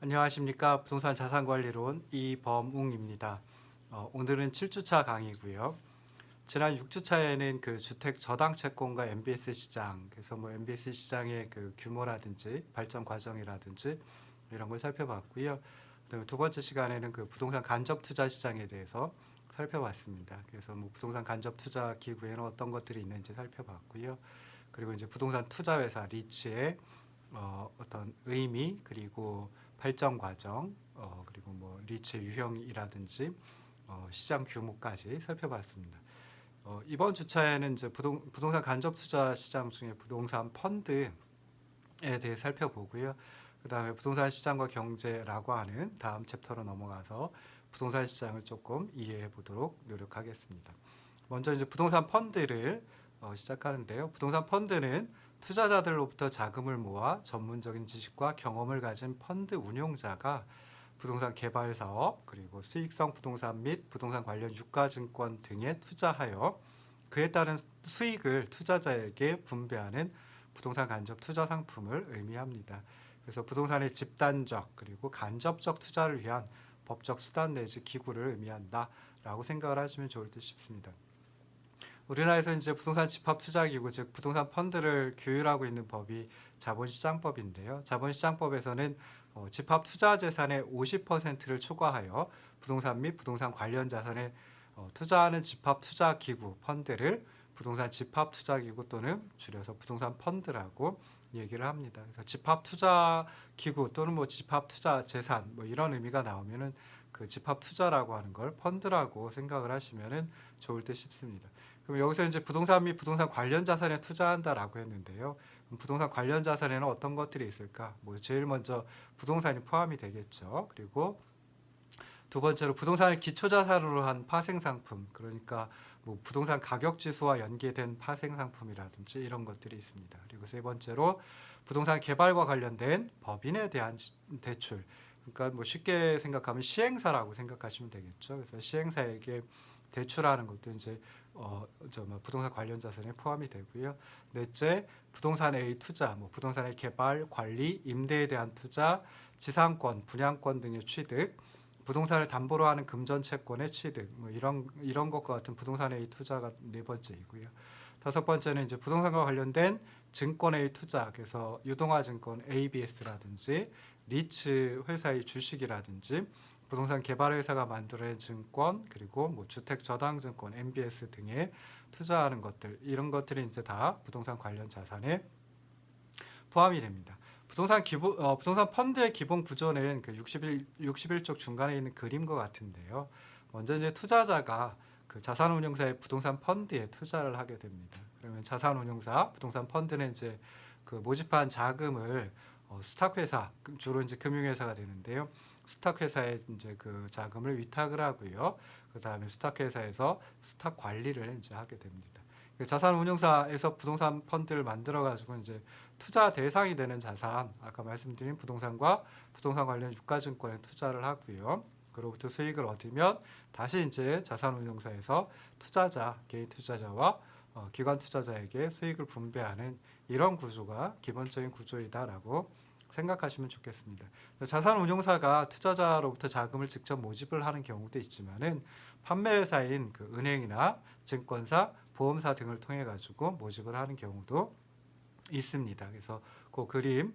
안녕하십니까. 부동산 자산관리론 이범웅입니다. 오늘은 7주차 강의고요. 지난 6주차에는 그 주택 저당 채권과 MBS 시장, 그래서 뭐 MBS 시장의 그 규모라든지 발전 과정이라든지 이런 걸 살펴봤고요. 그다음에 두 번째 시간에는 그 부동산 간접 투자 시장에 대해서 살펴봤습니다. 그래서 뭐 부동산 간접 투자 기구에는 어떤 것들이 있는지 살펴봤고요. 그리고 이제 부동산 투자 회사 리츠의 어떤 의미, 그리고 발전 과정, 그리고 뭐 리츠의 유형이라든지 시장 규모까지 살펴봤습니다. 이번 주차에는 이제 부동산 간접 투자 시장 중에 부동산 펀드에 대해 살펴보고요. 그 다음에 부동산 시장과 경제라고 하는 다음 챕터로 넘어가서 부동산 시장을 조금 이해해 보도록 노력하겠습니다. 먼저 이제 부동산 펀드를 시작하는데요. 부동산 펀드는 투자자들로부터 자금을 모아 전문적인 지식과 경험을 가진 펀드 운용자가 부동산 개발 사업, 그리고 수익성 부동산 및 부동산 관련 유가증권 등에 투자하여 그에 따른 수익을 투자자에게 분배하는 부동산 간접 투자 상품을 의미합니다. 그래서 부동산의 집단적 그리고 간접적 투자를 위한 법적 수단 내지 기구를 의미한다라고 생각을 하시면 좋을 듯 싶습니다. 우리나라에서 이제 부동산 집합투자기구, 즉 부동산 펀드를 규율하고 있는 법이 자본시장법인데요. 자본시장법에서는 집합투자재산의 50%를 초과하여 부동산 및 부동산 관련 자산에 투자하는 집합투자기구 펀드를 부동산 집합투자기구 또는 줄여서 부동산 펀드라고 얘기를 합니다. 그래서 집합투자기구 또는 뭐 집합투자재산 뭐 이런 의미가 나오면은 그 집합투자라고 하는 걸 펀드라고 생각을 하시면은 좋을 듯 싶습니다. 그럼 여기서 이제 부동산 및 부동산 관련 자산에 투자한다라고 했는데요. 그럼 부동산 관련 자산에는 어떤 것들이 있을까? 뭐 제일 먼저 부동산이 포함이 되겠죠. 그리고 두 번째로 부동산을 기초자산으로 한 파생상품, 그러니까 뭐 부동산 가격지수와 연계된 파생상품이라든지 이런 것들이 있습니다. 그리고 세 번째로 부동산 개발과 관련된 법인에 대한 대출, 그러니까 뭐 쉽게 생각하면 시행사라고 생각하시면 되겠죠. 그래서 시행사에게 대출하는 것도 이제 부동산 관련 자산에 포함이 되고요. 넷째, 부동산의 투자, 뭐 부동산의 개발, 관리, 임대에 대한 투자, 지상권, 분양권 등의 취득, 부동산을 담보로 하는 금전 채권의 취득, 뭐 이런 것과 같은 부동산의 투자가 네 번째이고요. 다섯 번째는 이제 부동산과 관련된 증권의 투자, 그래서 유동화증권 ABS라든지 리츠 회사의 주식이라든지 부동산 개발 회사가 만들어낸 증권, 그리고 뭐 주택 저당 증권 MBS 등에 투자하는 것들, 이런 것들이 이제 다 부동산 관련 자산에 포함이 됩니다. 부동산 펀드의 기본 구조는 그 61쪽 중간에 있는 그림과 같은데요. 먼저 이제 투자자가 그 자산운용사의 부동산 펀드에 투자를 하게 됩니다. 그러면 자산운용사, 부동산 펀드는 이제 그 모집한 자금을 수탁회사, 주로 이제 금융회사가 되는데요. 수탁회사에 이제 그 자금을 위탁을 하고요. 그 다음에 수탁회사에서 수탁 관리를 이제 하게 됩니다. 자산운용사에서 부동산 펀드를 만들어 가지고 이제 투자 대상이 되는 자산, 아까 말씀드린 부동산과 부동산 관련 유가증권에 투자를 하고요. 그로부터 수익을 얻으면 다시 이제 자산운용사에서 투자자, 개인 투자자와 기관 투자자에게 수익을 분배하는 이런 구조가 기본적인 구조이다라고 생각하시면 좋겠습니다. 자산운용사가 투자자로부터 자금을 직접 모집을 하는 경우도 있지만은 판매회사인 그 은행이나 증권사, 보험사 등을 통해 가지고 모집을 하는 경우도 있습니다. 그래서 그 그림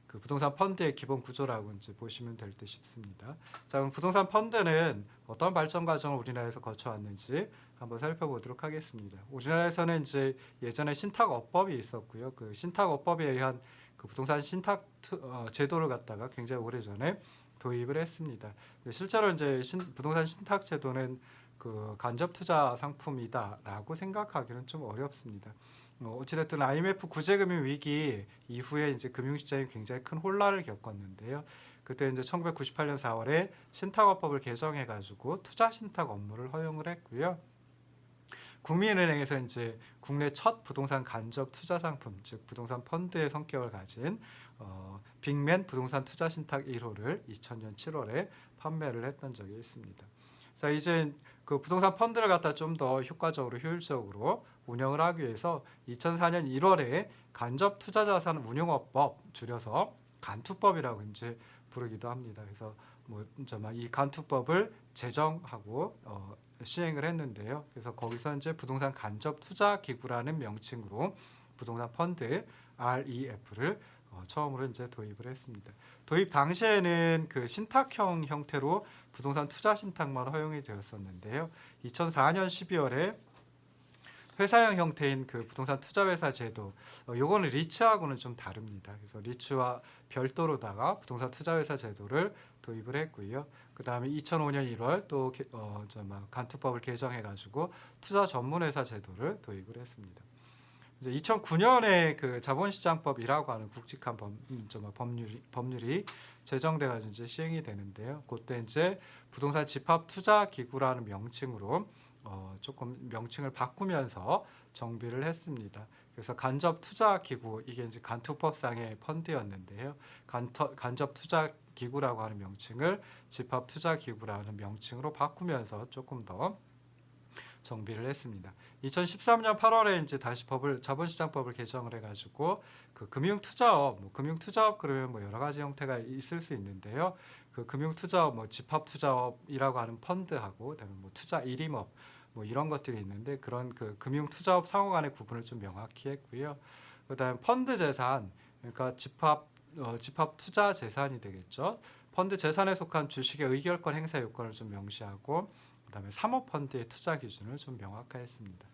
그 부동산 펀드의 기본 구조라고 이제 보시면 될 듯 싶습니다. 자, 그럼 부동산 펀드는 어떤 발전 과정을 우리나라에서 거쳐왔는지 한번 살펴보도록 하겠습니다. 우리나라에서는 이제 예전에 신탁업법이 있었고요. 그 신탁업법에 의한 그 부동산 신탁 제도를 갖다가 굉장히 오래전에 도입을 했습니다. 실제로 이제 부동산 신탁 제도는 그 간접 투자 상품이다라고 생각하기는 좀 어렵습니다. 어찌됐든 IMF 구제금융 위기 이후에 이제 금융시장이 굉장히 큰 혼란을 겪었는데요. 그때 이제 1998년 4월에 신탁업법을 개정해가지고 투자 신탁 업무를 허용을 했고요. 국민은행에서 이제 국내 첫 부동산 간접 투자 상품, 즉 부동산 펀드의 성격을 가진 빅맨 부동산 투자 신탁 1호를 2000년 7월에 판매를 했던 적이 있습니다. 자, 이제 그 부동산 펀드를 갖다 좀 더 효과적으로 효율적으로 운영을 하기 위해서 2004년 1월에 간접 투자자산 운용업법, 줄여서 간투법이라고 이제 부르기도 합니다. 그래서 이 간투법을 제정하고 시행을 했는데요. 그래서 거기서 이제 부동산 간접 투자 기구라는 명칭으로 부동산 펀드 REF를 처음으로 이제 도입을 했습니다. 도입 당시에는 그 신탁형 형태로 부동산 투자 신탁만 허용이 되었었는데요. 2004년 12월에 회사형 형태인 그 부동산 투자회사 제도, 요거는 리츠하고는 좀 다릅니다. 그래서 리츠와 별도로다가 부동산 투자회사 제도를 도입을 했고요. 그 다음에 2005년 1월 또 간투법을 개정해가지고 투자 전문회사 제도를 도입을 했습니다. 이제 2009년에 그 자본시장법이라고 하는 굵직한 법률이 제정돼가지고 이제 시행이 되는데요. 그때 이제 부동산 집합투자기구라는 명칭으로 조금 명칭을 바꾸면서 정비를 했습니다. 그래서 간접투자기구, 이게 이제 간투법상의 펀드였는데요. 간접투자기구라고 하는 명칭을 집합투자기구라는 명칭으로 바꾸면서 조금 더 정비를 했습니다. 2013년 8월에 이제 다시 자본시장법을 개정을 해가지고 그 금융투자업 그러면 여러 가지 형태가 있을 수 있는데요. 그 금융투자업, 집합투자업이라고 하는 펀드하고 그다음에 투자 일임업 이런 것들이 있는데 그런 그 금융투자업 상호 간의 구분을 좀 명확히 했고요. 그다음에 펀드 재산, 그러니까 집합 투자 재산이 되겠죠. 펀드 재산에 속한 주식의 의결권 행사 요건을 좀 명시하고 그다음에 사모펀드의 투자 기준을 좀 명확화했습니다.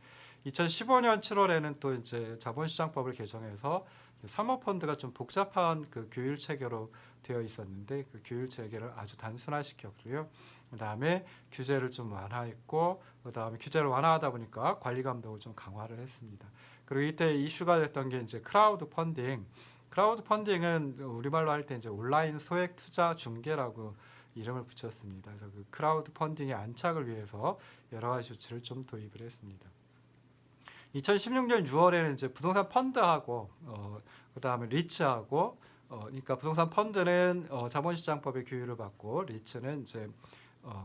2015년 7월에는 또 이제 자본시장법을 개정해서 사모펀드가 좀 복잡한 그 규율 체계로 되어 있었는데 그 규율 체계를 아주 단순화시켰고요. 그다음에 규제를 좀 완화했고 그다음에 규제를 완화하다 보니까 관리 감독을 좀 강화를 했습니다. 그리고 이때 이슈가 됐던 게 이제 크라우드 펀딩. 크라우드 펀딩은 우리말로 할 때 이제 온라인 소액 투자 중개라고 이름을 붙였습니다. 그래서 그 크라우드 펀딩의 안착을 위해서 여러 가지 조치를 좀 도입을 했습니다. 2016년 6월에는 이제 부동산 펀드하고 그다음에 리츠하고 그러니까 부동산 펀드는 자본시장법의 규율을 받고 리츠는 이제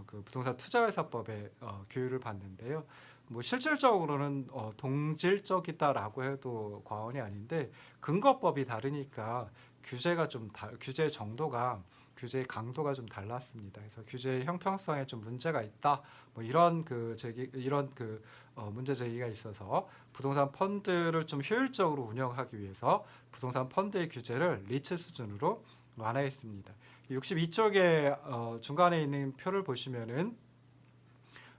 그 부동산 투자회사법의 규율을 받는데요. 실질적으로는 동질적이다라고 해도 과언이 아닌데 근거법이 다르니까 규제 정도가 규제의 강도가 좀 달랐습니다. 그래서 규제의 형평성에 좀 문제가 있다. 이런 문제 제기가 있어서 부동산 펀드를 좀 효율적으로 운영하기 위해서 부동산 펀드의 규제를 리츠 수준으로 완화했습니다. 62쪽에 중간에 있는 표를 보시면은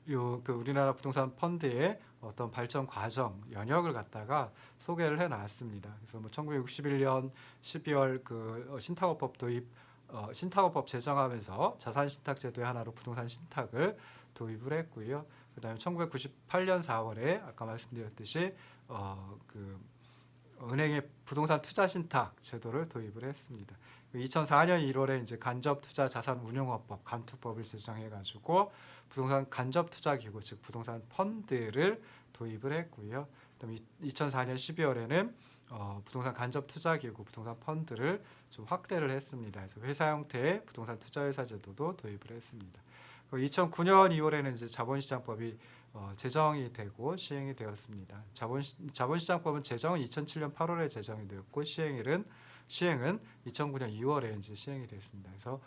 그 우리나라 부동산 펀드의 어떤 발전 과정, 연역을 갖다가 소개를 해놨습니다. 그래서 1961년 12월 그 신탁업법 도입, 신탁업법 제정하면서 자산신탁제도의 하나로 부동산 신탁을 도입을 했고요. 그다음에 1998년 4월에 아까 말씀드렸듯이 그 은행의 부동산 투자 신탁 제도를 도입을 했습니다. 2004년 1월에 이제 간접 투자 자산 운용업법 간투법을 제정해가지고 부동산 간접 투자 기구 즉 부동산 펀드를 도입을 했고요. 그다음에 2004년 12월에는 부동산 간접 투자 기구 부동산 펀드를 좀 확대를 했습니다. 그래서 회사 형태의 부동산 투자회사 제도도 도입을 했습니다. 2009년 2월에는 이제 자본시장법이 제정이 되고 시행이 되었습니다. 자본시장법은 제정은 2007년 8월에 제정이 되었고 시행은 2009년 2월에 이제 시행이 됐습니다. 그래서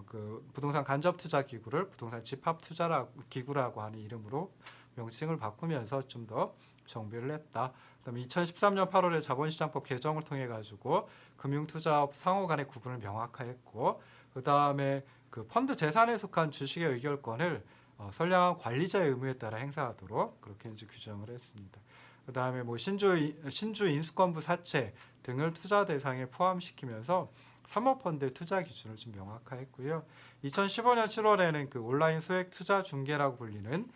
그 부동산 간접 투자 기구를 부동산 집합 투자 기구라고 하는 이름으로 명칭을 바꾸면서 좀 더 정비를 했다. 그다음에 2013년 8월에 자본시장법 개정을 통해 가지고 금융투자업 상호 간의 구분을 명확화했고 그다음에 그 펀드 재산에 속한 주식의 의결권을 선량한 관리자의 의무에 따라 행사하도록 그렇게 이제 규정을 했습니다. 그다음에 신주 인수권부 사채 등을 투자 대상에 포함시키면서 사모펀드의 투자 기준을 좀 명확화했고요. 2015년 7월에는 그 온라인 소액 투자 중개라고 불리는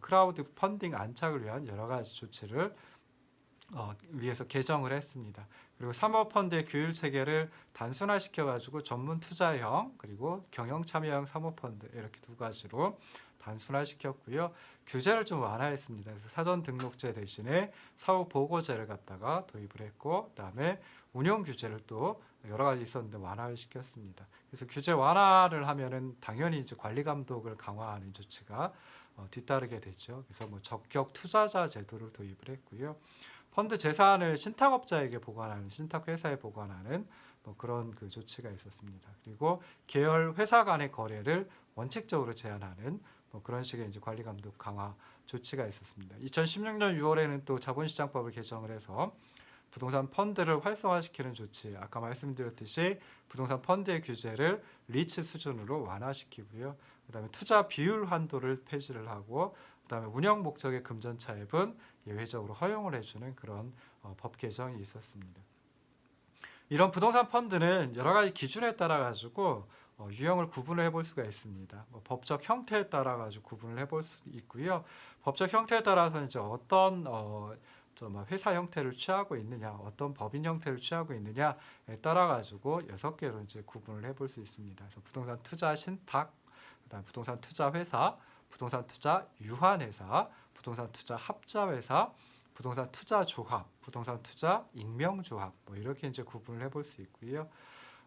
크라우드 펀딩 안착을 위한 여러 가지 조치를 위해서 개정을 했습니다. 그리고 사모펀드의 규율 체계를 단순화시켜가지고 전문 투자형 그리고 경영 참여형 사모펀드 이렇게 두 가지로 단순화시켰고요. 규제를 좀 완화했습니다. 그래서 사전 등록제 대신에 사후 보고제를 갖다가 도입을 했고, 그다음에 운영 규제를 또 여러 가지 있었는데 완화를 시켰습니다. 그래서 규제 완화를 하면은 당연히 이제 관리 감독을 강화하는 조치가 뒤따르게 됐죠. 그래서 적격 투자자 제도를 도입을 했고요. 펀드 재산을 신탁업자에게 보관하는 신탁회사에 보관하는 뭐 그런 그 조치가 있었습니다. 그리고 계열 회사 간의 거래를 원칙적으로 제한하는 뭐 그런 식의 이제 관리 감독 강화 조치가 있었습니다. 2016년 6월에는 또 자본시장법을 개정을 해서 부동산 펀드를 활성화시키는 조치, 아까 말씀드렸듯이 부동산 펀드의 규제를 리츠 수준으로 완화시키고요. 그다음에 투자 비율 한도를 폐지를 하고, 그다음에 운영 목적의 금전차입은 예외적으로 허용을 해주는 그런 법 개정이 있었습니다. 이런 부동산 펀드는 여러 가지 기준에 따라 가지고 유형을 구분을 해볼 수가 있습니다. 뭐 법적 형태에 따라 가지고 구분을 해볼 수 있고요. 법적 형태에 따라서 이제 어떤 회사 형태를 취하고 있느냐, 어떤 법인 형태를 취하고 있느냐에 따라 가지고 6개로 이제 구분을 해볼 수 있습니다. 그래서 부동산 투자 신탁, 그다음 부동산 투자 회사, 부동산 투자 유한회사, 부동산 투자 합자회사, 부동산 투자 조합, 부동산 투자 익명 조합, 뭐 이렇게 이제 구분을 해볼 수 있고요.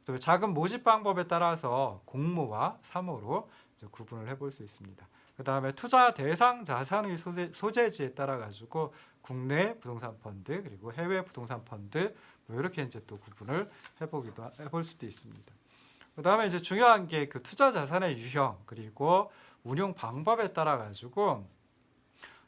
또 자금 모집 방법에 따라서 공모와 사모로 이제 구분을 해볼 수 있습니다. 그 다음에 투자 대상 자산의 소재지에 따라 가지고 국내 부동산 펀드 그리고 해외 부동산 펀드 뭐 이렇게 이제 또 구분을 해볼 수도 있습니다. 그 다음에 이제 중요한 게 그 투자 자산의 유형 그리고 운용 방법에 따라 가지고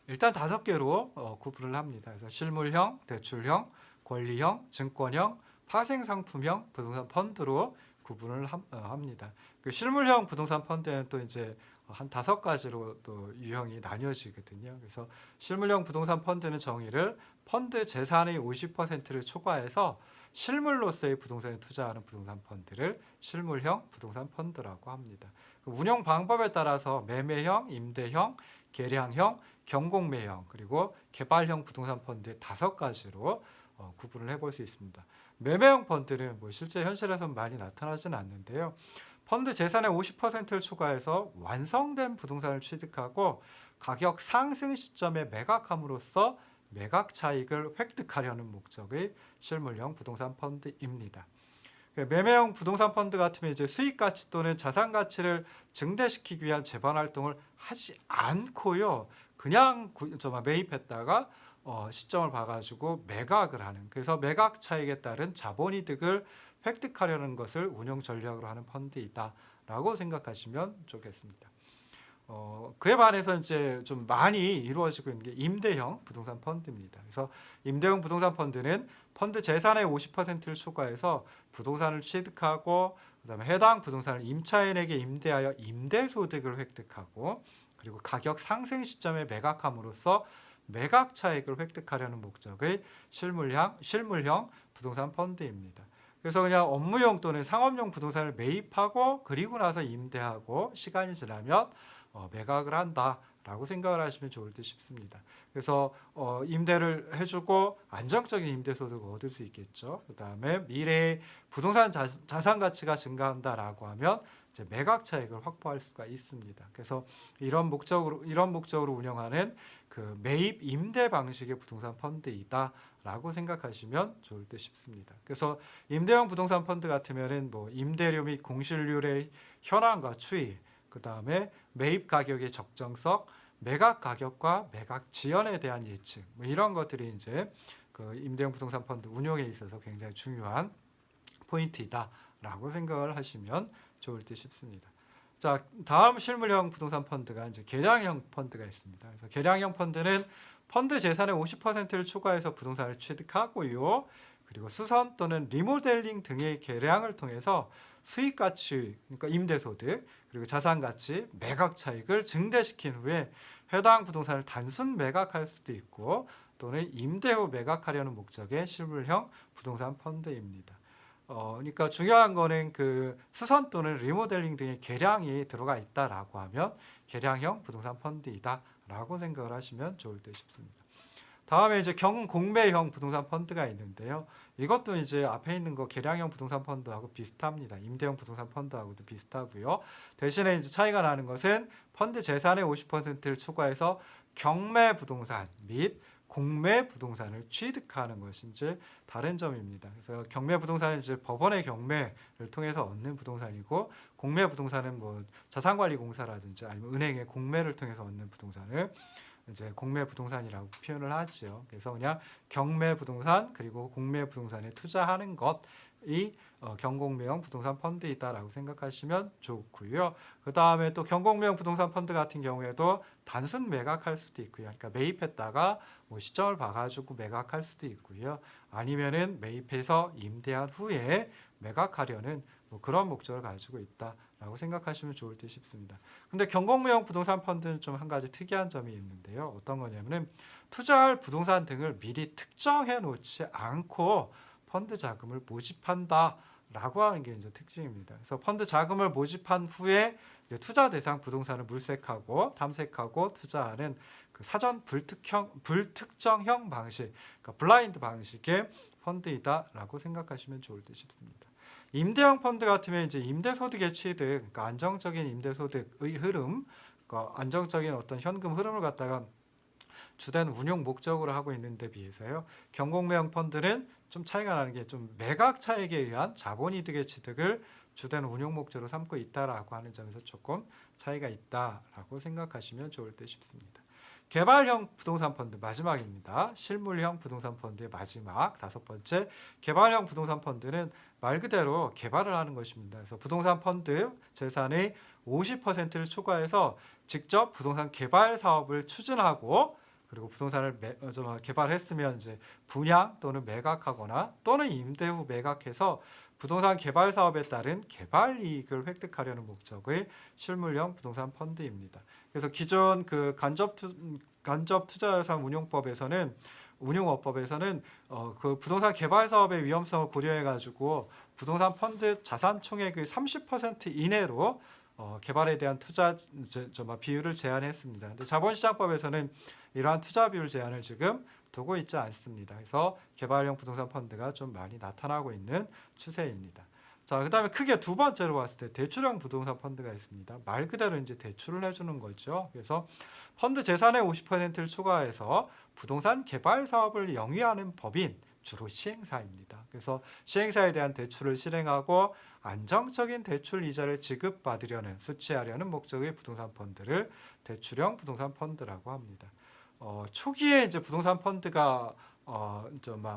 일단 5개로 구분을 합니다. 그래서 실물형, 대출형, 권리형, 증권형, 파생상품형 부동산 펀드로 구분을 합니다. 그 실물형 부동산 펀드에는 또 이제 한 5가지로 또 유형이 나뉘어지거든요. 그래서 실물형 부동산 펀드는 정의를 펀드 재산의 50%를 초과해서 실물로서의 부동산에 투자하는 부동산 펀드를 실물형 부동산 펀드라고 합니다. 운영 방법에 따라서 매매형, 임대형, 계량형, 경공매형 그리고 개발형 부동산 펀드 5가지로 구분을 해볼 수 있습니다. 매매형 펀드는 뭐 실제 현실에서는 많이 나타나지는 않는데요. 펀드 재산의 50%를 초과해서 완성된 부동산을 취득하고 가격 상승 시점에 매각함으로써 매각 차익을 획득하려는 목적의 실물형 부동산 펀드입니다. 매매형 부동산 펀드 같으면 이제 수익 가치 또는 자산 가치를 증대시키기 위한 재반 활동을 하지 않고요. 그냥 매입했다가 시점을 봐가지고 매각을 하는, 그래서 매각 차익에 따른 자본이득을 획득하려는 것을 운영 전략으로 하는 펀드이다라고 생각하시면 좋겠습니다. 그에 반해서 이제 좀 많이 이루어지고 있는 게 임대형 부동산 펀드입니다. 그래서 임대형 부동산 펀드는 펀드 재산의 50%를 초과해서 부동산을 취득하고 그다음에 해당 부동산을 임차인에게 임대하여 임대소득을 획득하고 그리고 가격 상승 시점에 매각함으로써 매각 차익을 획득하려는 목적의 실물형 부동산 펀드입니다. 그래서 그냥 업무용 또는 상업용 부동산을 매입하고 그리고 나서 임대하고 시간이 지나면 매각을 한다라고 생각을 하시면 좋을 듯 싶습니다. 그래서 임대를 해주고 안정적인 임대소득을 얻을 수 있겠죠. 그 다음에 미래에 부동산 자산 가치가 증가한다라고 하면 이제 매각 차익을 확보할 수가 있습니다. 그래서 이런 목적으로 운영하는 그 매입 임대 방식의 부동산 펀드이다라고 생각하시면 좋을 듯 싶습니다. 그래서 임대형 부동산 펀드 같으면은 뭐 임대료 및 공실률의 현황과 추이, 그 다음에 매입 가격의 적정성, 매각 가격과 매각 지연에 대한 예측, 뭐 이런 것들이 이제 그 임대형 부동산 펀드 운용에 있어서 굉장히 중요한 포인트이다라고 생각을 하시면 좋을 듯 싶습니다. 자, 다음 실물형 부동산 펀드가 이제 계량형 펀드가 있습니다. 그래서 계량형 펀드는 펀드 재산의 50%를 초과해서 부동산을 취득하고요. 그리고 수선 또는 리모델링 등의 계량을 통해서 수익 가치, 그러니까 임대소득, 그리고 자산 가치, 매각 차익을 증대시킨 후에 해당 부동산을 단순 매각할 수도 있고 또는 임대 후 매각하려는 목적의 실물형 부동산 펀드입니다. 그러니까 중요한 거는 그 수선 또는 리모델링 등의 계량이 들어가 있다라고 하면 계량형 부동산 펀드이다라고 생각을 하시면 좋을 듯 싶습니다. 다음에 이제 경공매형 부동산 펀드가 있는데요. 이것도 이제 앞에 있는 거 계량형 부동산 펀드하고 비슷합니다. 임대형 부동산 펀드하고도 비슷하고요. 대신에 이제 차이가 나는 것은 펀드 재산의 50%를 초과해서 경매 부동산 및 공매 부동산을 취득하는 것이 이제 다른 점입니다. 그래서 경매 부동산은 이제 법원의 경매를 통해서 얻는 부동산이고 공매 부동산은 뭐 자산관리공사라든지 아니면 은행의 공매를 통해서 얻는 부동산을 이제 공매 부동산이라고 표현을 하죠. 그래서 그냥 경매 부동산 그리고 공매 부동산에 투자하는 것이 경공매형 부동산 펀드이다라고 생각하시면 좋고요. 그 다음에 또 경공매형 부동산 펀드 같은 경우에도 단순 매각할 수도 있고요. 그러니까 매입했다가 뭐 시점을 봐가지고 매각할 수도 있고요. 아니면은 매입해서 임대한 후에 매각하려는 뭐 그런 목적을 가지고 있다라고 생각하시면 좋을 듯 싶습니다. 근데 경공매형 부동산 펀드는 좀 한 가지 특이한 점이 있는데요. 어떤 거냐면은 투자할 부동산 등을 미리 특정해 놓지 않고 펀드 자금을 모집한다라고 하는 게 이제 특징입니다. 그래서 펀드 자금을 모집한 후에 이제 투자 대상 부동산을 물색하고 탐색하고 투자하는 그 사전 불특정형 방식, 그러니까 블라인드 방식의 펀드이다라고 생각하시면 좋을 듯 싶습니다. 임대형 펀드 같으면 이제 임대소득의 취득, 그러니까 안정적인 임대소득의 흐름, 그러니까 안정적인 어떤 현금 흐름을 갖다가 주된 운용 목적으로 하고 있는데 비해서요. 경공매형 펀드는 좀 차이가 나는 게 좀 매각 차익에 의한 자본이득의 취득을 주된 운용 목적으로 삼고 있다라고 하는 점에서 조금 차이가 있다라고 생각하시면 좋을 듯 싶습니다. 개발형 부동산 펀드 마지막입니다. 실물형 부동산 펀드의 마지막 다섯 번째 개발형 부동산 펀드는 말 그대로 개발을 하는 것입니다. 그래서 부동산 펀드 재산의 50%를 초과해서 직접 부동산 개발 사업을 추진하고 그리고 부동산을 개발했으면 이제 분양 또는 매각하거나 또는 임대 후 매각해서 부동산 개발 사업에 따른 개발 이익을 획득하려는 목적의 실물형 부동산 펀드입니다. 그래서 기존 그 간접 투자 자산 운용업법에서는 그 부동산 개발 사업의 위험성을 고려해 가지고 부동산 펀드 자산 총액의 30% 이내로 개발에 대한 투자 비율을 제한했습니다. 근데 자본시장법에서는 이러한 투자 비율 제한을 지금 두고 있지 않습니다. 그래서 개발형 부동산 펀드가 좀 많이 나타나고 있는 추세입니다. 자, 그다음에 크게 두 번째로 봤을 때 대출형 부동산 펀드가 있습니다. 말 그대로 이제 대출을 해주는 거죠. 그래서 펀드 재산의 50%를 초과해서 부동산 개발 사업을 영위하는 법인 주로 시행사입니다. 그래서 시행사에 대한 대출을 실행하고 안정적인 대출 이자를 지급받으려는 수취하려는 목적의 부동산 펀드를 대출형 부동산 펀드라고 합니다. 초기에 이제 부동산 펀드가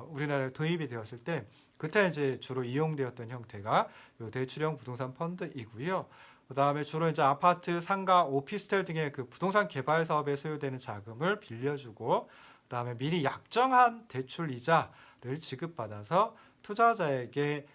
우리나라에 도입이 되었을 때 그때 이제 주로 이용되었던 형태가 이 대출형 부동산 펀드이고요. 그 다음에 주로 이제 아파트, 상가, 오피스텔 등의 그 부동산 개발 사업에 소요되는 자금을 빌려주고, 그 다음에 미리 약정한 대출 이자를 지급받아서 투자자에게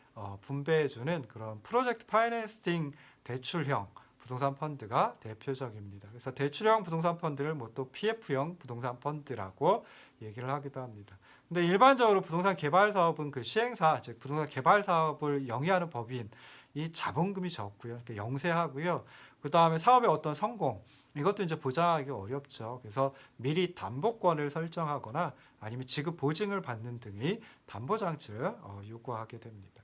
분배해주는 그런 프로젝트 파이낸싱 대출형 부동산 펀드가 대표적입니다. 그래서 대출형 부동산 펀드를 뭐 또 PF형 부동산 펀드라고 얘기를 하기도 합니다. 근데 일반적으로 부동산 개발 사업은 그 시행사, 즉 부동산 개발 사업을 영위하는 법인 이 자본금이 적고요. 그러니까 영세하고요. 그 다음에 사업의 어떤 성공 이것도 이제 보장하기 어렵죠. 그래서 미리 담보권을 설정하거나 아니면 지급 보증을 받는 등의 담보 장치를 요구하게 됩니다.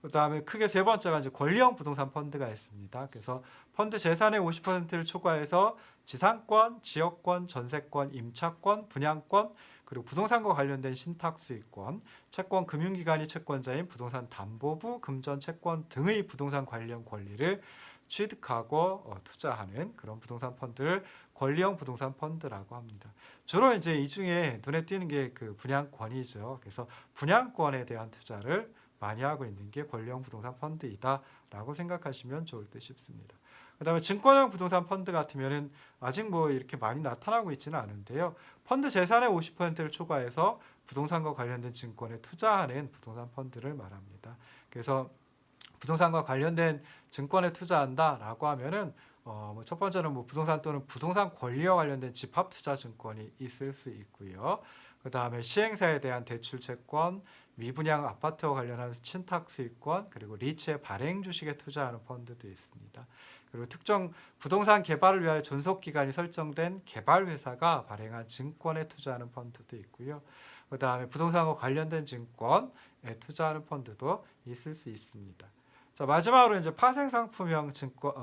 그 다음에 크게 세 번째가 이제 권리형 부동산 펀드가 있습니다. 그래서 펀드 재산의 50%를 초과해서 지상권, 지역권, 전세권, 임차권, 분양권, 그리고 부동산과 관련된 신탁수익권, 채권 금융기관이 채권자인 부동산 담보부, 금전 채권 등의 부동산 관련 권리를 취득하고 투자하는 그런 부동산 펀드를 권리형 부동산 펀드라고 합니다. 주로 이제 이 중에 눈에 띄는 게 그 분양권이죠. 그래서 분양권에 대한 투자를 많이 하고 있는 게 권리형 부동산 펀드이다라고 생각하시면 좋을 듯 싶습니다. 그다음에 증권형 부동산 펀드 같으면은 아직 뭐 이렇게 많이 나타나고 있지는 않은데요. 펀드 재산의 50%를 초과해서 부동산과 관련된 증권에 투자하는 부동산 펀드를 말합니다. 그래서 부동산과 관련된 증권에 투자한다라고 하면은 첫 번째는 뭐 부동산 또는 부동산 권리와 관련된 집합 투자 증권이 있을 수 있고요. 그 다음에 시행사에 대한 대출 채권, 미분양 아파트와 관련한 신탁 수익권, 그리고 리츠의 발행 주식에 투자하는 펀드도 있습니다. 그리고 특정 부동산 개발을 위하여 존속 기간이 설정된 개발 회사가 발행한 증권에 투자하는 펀드도 있고요. 그 다음에 부동산과 관련된 증권에 투자하는 펀드도 있을 수 있습니다. 자, 마지막으로 이제 파생 상품형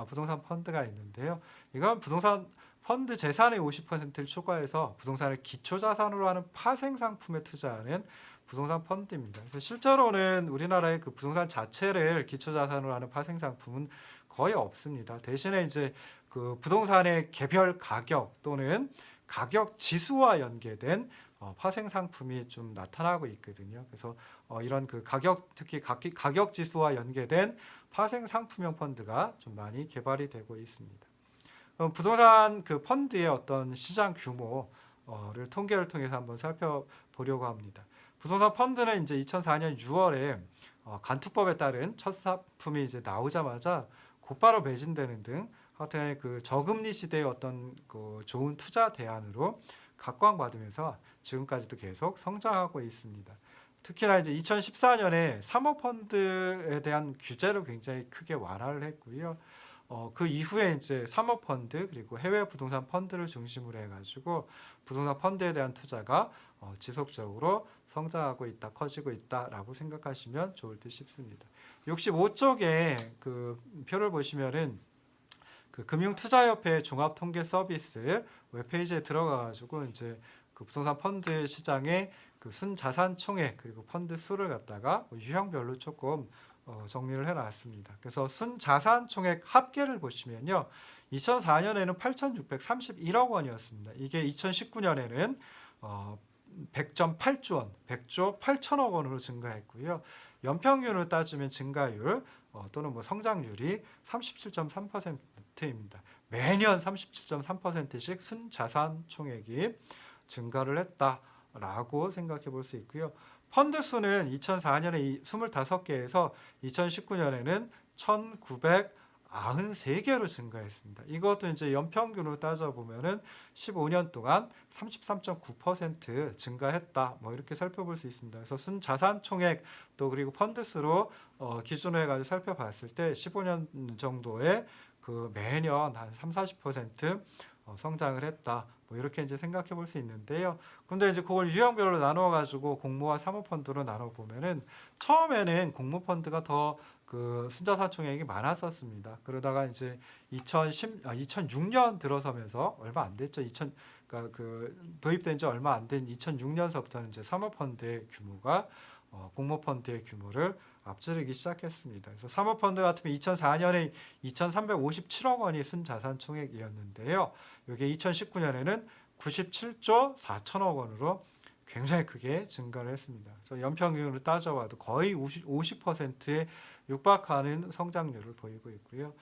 부동산 펀드가 있는데요. 이건 부동산 펀드 재산의 50%를 초과해서 부동산을 기초 자산으로 하는 파생 상품에 투자하는 부동산 펀드입니다. 그래서 실제로는 우리나라의 그 부동산 자체를 기초 자산으로 하는 파생 상품은 거의 없습니다. 대신에 이제 그 부동산의 개별 가격 또는 가격 지수와 연계된 파생 상품이 좀 나타나고 있거든요. 그래서 이런 그 특히 가격 지수와 연계된 파생 상품형 펀드가 좀 많이 개발이 되고 있습니다. 그럼 부동산 그 펀드의 어떤 시장 규모를 통계를 통해서 한번 살펴보려고 합니다. 부동산 펀드는 이제 2004년 6월에 간투법에 따른 첫 상품이 이제 나오자마자 곧바로 매진되는 등 하여튼 그 저금리 시대의 어떤 그 좋은 투자 대안으로 각광받으면서 지금까지도 계속 성장하고 있습니다. 특히나 이제 2014년에 사모펀드에 대한 규제를 굉장히 크게 완화를 했고요. 그 이후에 이제 사모펀드 그리고 해외 부동산 펀드를 중심으로 해가지고 부동산 펀드에 대한 투자가 지속적으로 성장하고 있다, 커지고 있다라고 생각하시면 좋을 듯 싶습니다. 65쪽에 그 표를 보시면은 그 금융투자협회 종합통계 서비스 웹페이지에 들어가가지고 이제 그 부동산 펀드 시장의 그 순자산 총액 그리고 펀드 수를 갖다가 유형별로 조금 정리를 해놨습니다. 그래서 순자산 총액 합계를 보시면요, 2004년에는 8,631억 원이었습니다. 이게 2019년에는 100.8조 원, 100조 8천억 원으로 증가했고요. 연평균으로 따지면 증가율 또는 뭐 성장률이 37.3%입니다. 매년 37.3%씩 순자산 총액이 증가를 했다라고 생각해 볼 수 있고요. 펀드 수는 2004년에 25개에서 2019년에는 1,993개로 증가했습니다. 이것도 이제 연평균으로 따져보면은 15년 동안 33.9% 증가했다. 뭐 이렇게 살펴볼 수 있습니다. 그래서 순자산 총액 또 그리고 펀드 수로 기준으로 해가지고 살펴봤을 때 15년 정도의 그 매년 한 3-40% 성장을 했다. 뭐 이렇게 이제 생각해 볼 수 있는데요. 근데 이제 그걸 유형별로 나누어 가지고 공모와 사모펀드로 나눠 보면은 처음에는 공모펀드가 더 그 순자산 총액이 많았었습니다. 그러다가 이제 2006년 들어서면서 얼마 안 됐죠. 그러니까 그 도입된 지 얼마 안 된 2006년서부터는 이제 사모펀드의 규모가 공모펀드의 규모를 앞지르기 시작했습니다. 그래서 사모펀드 같으면 2004년에 2,357억 원이 순자산 총액이었는데요. 이게 2019년에는 97조 4천억 원으로 굉장히 크게 증가를 했습니다. 그래서 연평균으로 따져봐도 거의 50%에 육박하는 성장률을 보이고 있고요.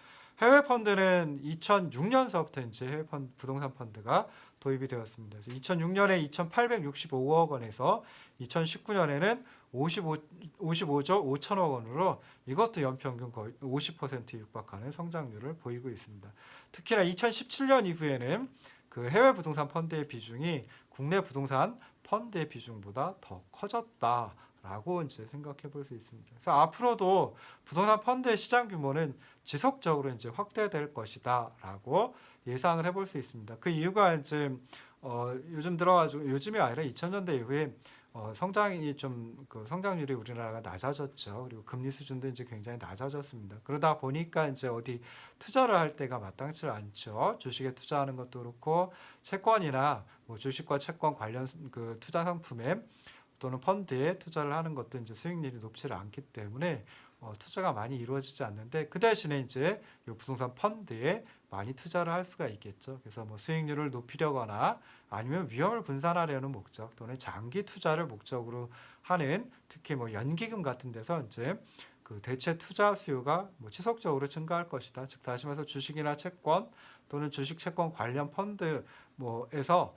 해외 펀드는 2006년서부터 이제 해외 부동산 펀드가 도입이 되었습니다. 그래서 2006년에 2,865억 원에서 2019년에는 55조 5천억 원으로 이것도 연평균 거의 50%에 육박하는 성장률을 보이고 있습니다. 특히나 2017년 이후에는 그 해외 부동산 펀드의 비중이 국내 부동산 펀드의 비중보다 더 커졌다라고 이제 생각해 볼 수 있습니다. 그래서 앞으로도 부동산 펀드의 시장 규모는 지속적으로 이제 확대될 것이다라고 예상을 해볼 수 있습니다. 그 이유가 이제 요즘 들어가지고 요즘이 아니라 2000년대 이후에 성장이 좀 그 성장률이 우리나라가 낮아졌죠. 그리고 금리 수준도 이제 굉장히 낮아졌습니다. 그러다 보니까 이제 어디 투자를 할 때가 마땅치 않죠. 주식에 투자하는 것도 그렇고 채권이나 뭐 주식과 채권 관련 그 투자 상품에 또는 펀드에 투자를 하는 것도 이제 수익률이 높지 않기 때문에 투자가 많이 이루어지지 않는데 그 대신에 이제 이 부동산 펀드에 많이 투자를 할 수가 있겠죠. 그래서 뭐 수익률을 높이려거나 아니면 위험을 분산하려는 목적 또는 장기 투자를 목적으로 하는 특히 뭐 연기금 같은 데서 이제 그 대체 투자 수요가 뭐 지속적으로 증가할 것이다. 즉 다시 말해서 주식이나 채권 또는 주식 채권 관련 펀드 뭐에서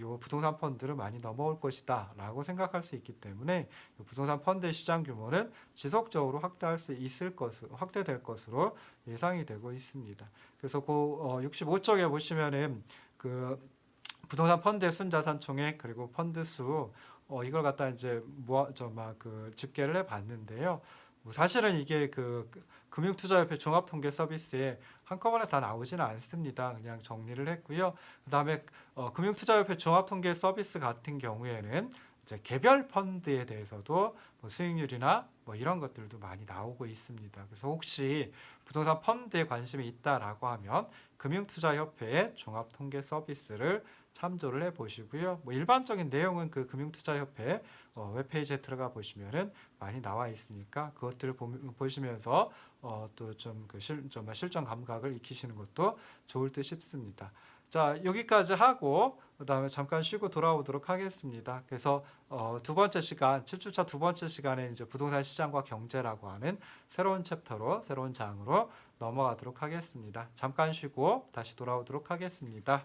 요 부동산 펀드를 많이 넘어올 것이다라고 생각할 수 있기 때문에 부동산 펀드의 시장 규모는 지속적으로 확대될 것으로 예상이 되고 있습니다. 그래서 그 65쪽에 보시면은 그 부동산 펀드의 순자산 총액 그리고 펀드 수 이걸 갖다 이제 그 집계를 해봤는데요. 뭐 사실은 이게 그 금융투자협회 종합통계 서비스에 한꺼번에 다 나오지는 않습니다. 그냥 정리를 했고요. 그다음에 금융투자협회 종합통계 서비스 같은 경우에는 이제 개별 펀드에 대해서도 뭐 수익률이나 뭐 이런 것들도 많이 나오고 있습니다. 그래서 혹시 부동산 펀드에 관심이 있다라고 하면 금융투자협회의 종합통계 서비스를 참조를 해 보시고요. 뭐 일반적인 내용은 그 금융투자협회 웹페이지에 들어가 보시면은 많이 나와 있으니까 그것들을 보시면서 또 좀 그 실전 감각을 익히시는 것도 좋을 듯 싶습니다. 자, 여기까지 하고 그다음에 잠깐 쉬고 돌아오도록 하겠습니다. 그래서 두 번째 시간, 7주차 두 번째 시간에 이제 부동산 시장과 경제라고 하는 새로운 챕터로, 새로운 장으로 넘어가도록 하겠습니다. 잠깐 쉬고 다시 돌아오도록 하겠습니다.